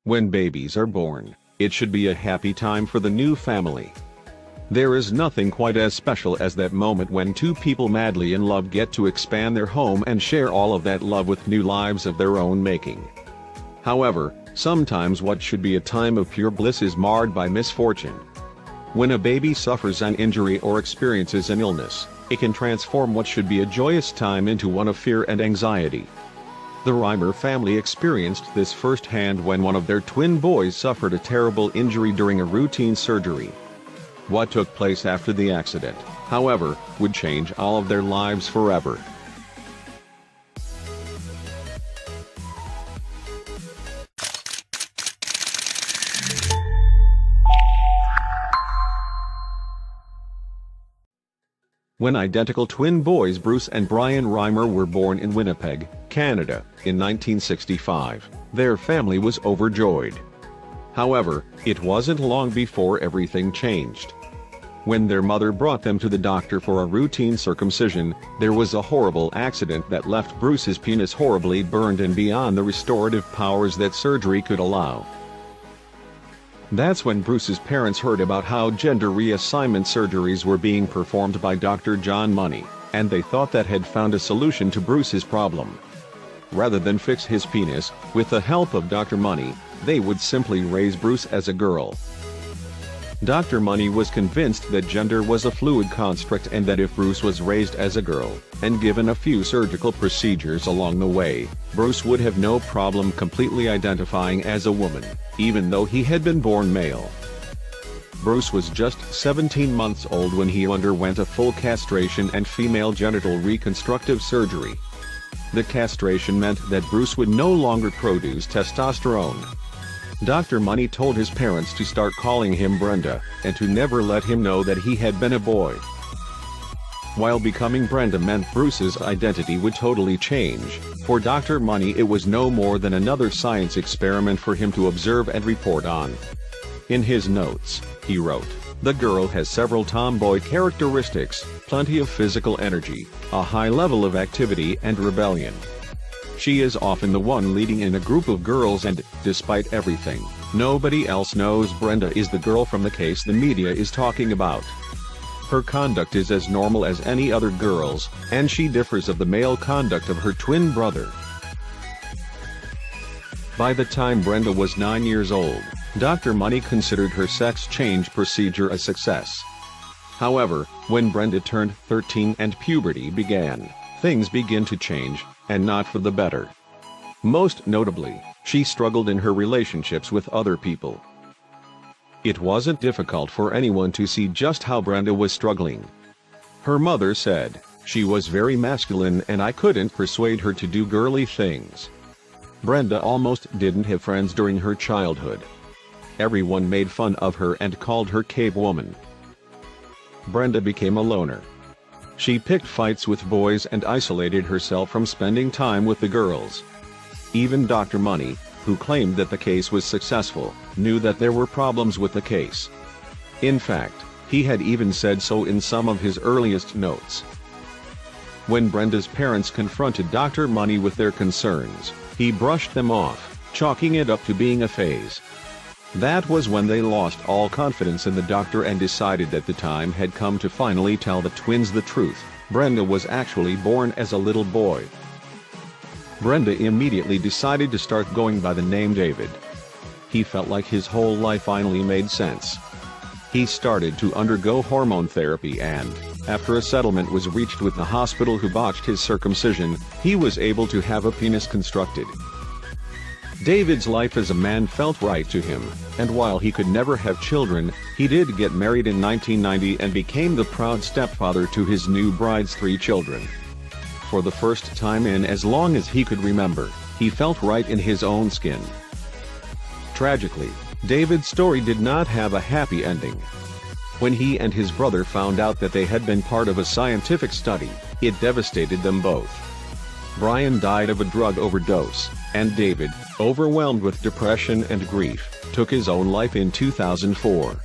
When babies are born, it should be a happy time for the new family. There is nothing quite as special as that moment when two people madly in love get to expand their home and share all of that love with new lives of their own making. However, sometimes what should be a time of pure bliss is marred by misfortune. When a baby suffers an injury or experiences an illness, it can transform what should be a joyous time into one of fear and anxiety. The Reimer family experienced this firsthand when one of their twin boys suffered a terrible injury during a routine surgery. What took place after the accident, however, would change all of their lives forever. When identical twin boys Bruce and Brian Reimer were born in Winnipeg, Canada, in 1965, their family was overjoyed. However, it wasn't long before everything changed. When their mother brought them to the doctor for a routine circumcision, there was a horrible accident that left Bruce's penis horribly burned and beyond the restorative powers that surgery could allow. That's when Bruce's parents heard about how gender reassignment surgeries were being performed by Dr. John Money, and they thought that had found a solution to Bruce's problem. Rather than fix his penis, with the help of Dr. Money, they would simply raise Bruce as a girl. Dr. Money was convinced that gender was a fluid construct and that if Bruce was raised as a girl, and given a few surgical procedures along the way, Bruce would have no problem completely identifying as a woman, even though he had been born male. Bruce was just 17 months old when he underwent a full castration and female genital reconstructive surgery. The castration meant that Bruce would no longer produce testosterone. Dr. Money told his parents to start calling him Brenda, and to never let him know that he had been a boy. While becoming Brenda meant Bruce's identity would totally change, for Dr. Money it was no more than another science experiment for him to observe and report on. In his notes, he wrote, "The girl has several tomboy characteristics, plenty of physical energy, a high level of activity and rebellion. She is often the one leading in a group of girls and, despite everything, nobody else knows Brenda is the girl from the case the media is talking about. Her conduct is as normal as any other girl's, and she differs of the male conduct of her twin brother." By the time Brenda was 9 years old, Dr. Money considered her sex change procedure a success. However, when Brenda turned 13 and puberty began, things began to change, and not for the better. Most notably, she struggled in her relationships with other people. It wasn't difficult for anyone to see just how Brenda was struggling. Her mother said, "She was very masculine and I couldn't persuade her to do girly things." Brenda almost didn't have friends during her childhood. Everyone made fun of her and called her Cave Woman. Brenda became a loner. She picked fights with boys and isolated herself from spending time with the girls. Even Dr. Money, who claimed that the case was successful, knew that there were problems with the case. In fact, he had even said so in some of his earliest notes. When Brenda's parents confronted Dr. Money with their concerns, he brushed them off, chalking it up to being a phase. That was when they lost all confidence in the doctor and decided that the time had come to finally tell the twins the truth. Brenda was actually born as a little boy. Brenda immediately decided to start going by the name David. He felt like his whole life finally made sense. He started to undergo hormone therapy and, after a settlement was reached with the hospital who botched his circumcision, he was able to have a penis constructed. David's life as a man felt right to him, and while he could never have children, he did get married in 1990 and became the proud stepfather to his new bride's 3 children. For the first time in as long as he could remember, he felt right in his own skin. Tragically, David's story did not have a happy ending. When he and his brother found out that they had been part of a scientific study, it devastated them both. Brian died of a drug overdose, and David, overwhelmed with depression and grief, took his own life in 2004.